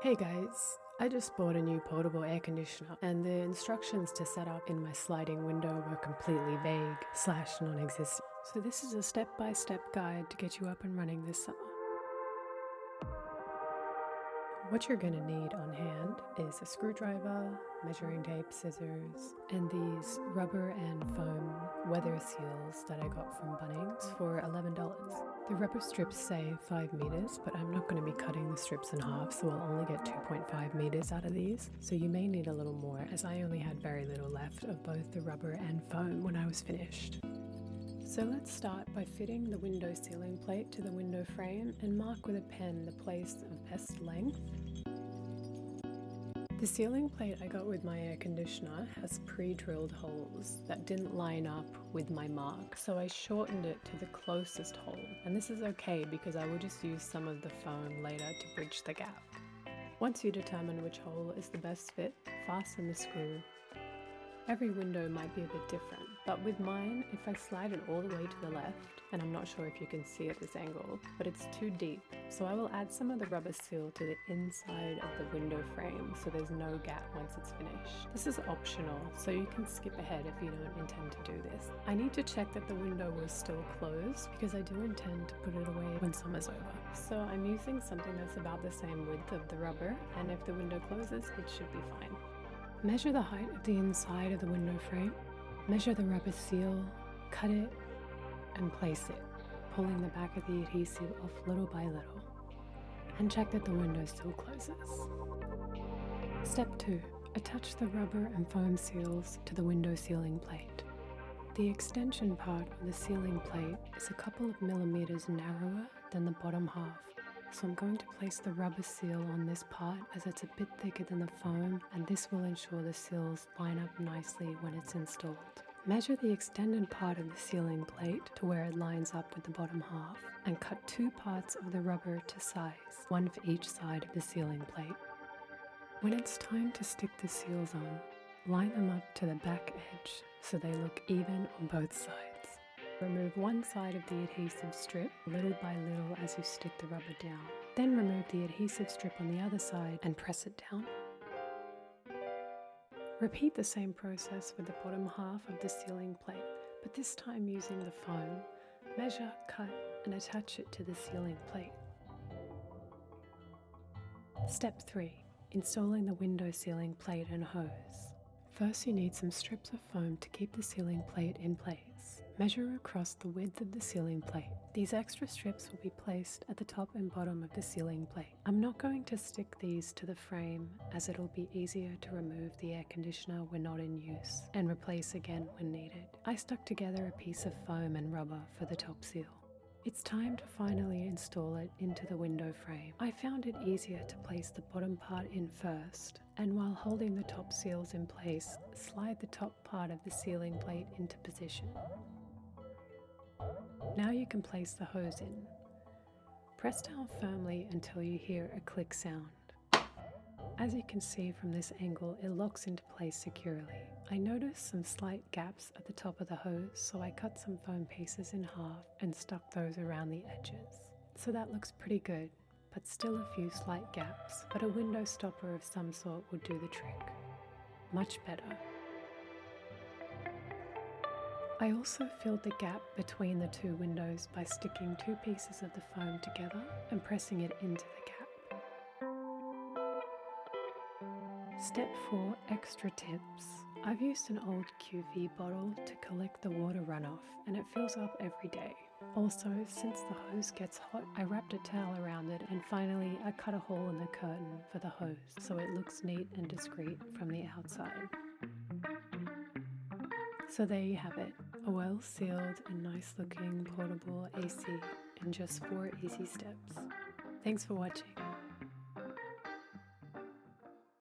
Hey guys, I just bought a new portable air conditioner and the instructions to set up in my sliding window were completely vague / non-existent. So this is a step-by-step guide to get you up and running this summer. What you're going to need on hand is a screwdriver, measuring tape, scissors, and these rubber and foam weather seals that I got from Bunnings for $11. The rubber strips say 5 meters, but I'm not going to be cutting the strips in half, so I'll only get 2.5 meters out of these. So you may need a little more, as I only had very little left of both the rubber and foam when I was finished. So let's start by fitting the window ceiling plate to the window frame and mark with a pen the place of best length. The ceiling plate I got with my air conditioner has pre-drilled holes that didn't line up with my mark, so I shortened it to the closest hole, and this is okay because I will just use some of the foam later to bridge the gap. Once you determine which hole is the best fit, fasten the screw. Every window might be a bit different, but with mine, if I slide it all the way to the left, and I'm not sure if you can see at this angle, but it's too deep, so I will add some of the rubber seal to the inside of the window frame so there's no gap once it's finished. This is optional, so you can skip ahead if you don't intend to do this. I need to check that the window was still closed because I do intend to put it away when summer's over. So I'm using something that's about the same width of the rubber, and if the window closes, it should be fine. Measure the height of the inside of the window frame, measure the rubber seal, cut it, and place it, pulling the back of the adhesive off little by little, and check that the window still closes. Step 2. Attach the rubber and foam seals to the window ceiling plate. The extension part of the ceiling plate is a couple of millimeters narrower than the bottom half. So I'm going to place the rubber seal on this part as it's a bit thicker than the foam, and this will ensure the seals line up nicely when it's installed. Measure the extended part of the ceiling plate to where it lines up with the bottom half, and cut 2 parts of the rubber to size, one for each side of the ceiling plate. When it's time to stick the seals on, line them up to the back edge so they look even on both sides. Remove one side of the adhesive strip little by little as you stick the rubber down. Then remove the adhesive strip on the other side and press it down. Repeat the same process with the bottom half of the ceiling plate, but this time using the foam. Measure, cut, and attach it to the ceiling plate. Step 3. Installing the window ceiling plate and hose. First, you need some strips of foam to keep the ceiling plate in place. Measure across the width of the ceiling plate. These extra strips will be placed at the top and bottom of the ceiling plate. I'm not going to stick these to the frame as it'll be easier to remove the air conditioner when not in use and replace again when needed. I stuck together a piece of foam and rubber for the top seal. It's time to finally install it into the window frame. I found it easier to place the bottom part in first, and while holding the top seals in place, slide the top part of the ceiling plate into position. Now you can place the hose in. Press down firmly until you hear a click sound. As you can see from this angle, it locks into place securely. I noticed some slight gaps at the top of the hose, so I cut some foam pieces in half and stuck those around the edges. So that looks pretty good, but still a few slight gaps, but a window stopper of some sort would do the trick. Much better. I also filled the gap between the 2 windows by sticking 2 pieces of the foam together and pressing it into the gap. Step 4. Extra tips. I've used an old QV bottle to collect the water runoff, and it fills up every day. Also, since the hose gets hot, I wrapped a towel around it, and finally I cut a hole in the curtain for the hose so it looks neat and discreet from the outside. So there you have it, a well-sealed and nice-looking portable AC in just 4 easy steps. Thanks for watching.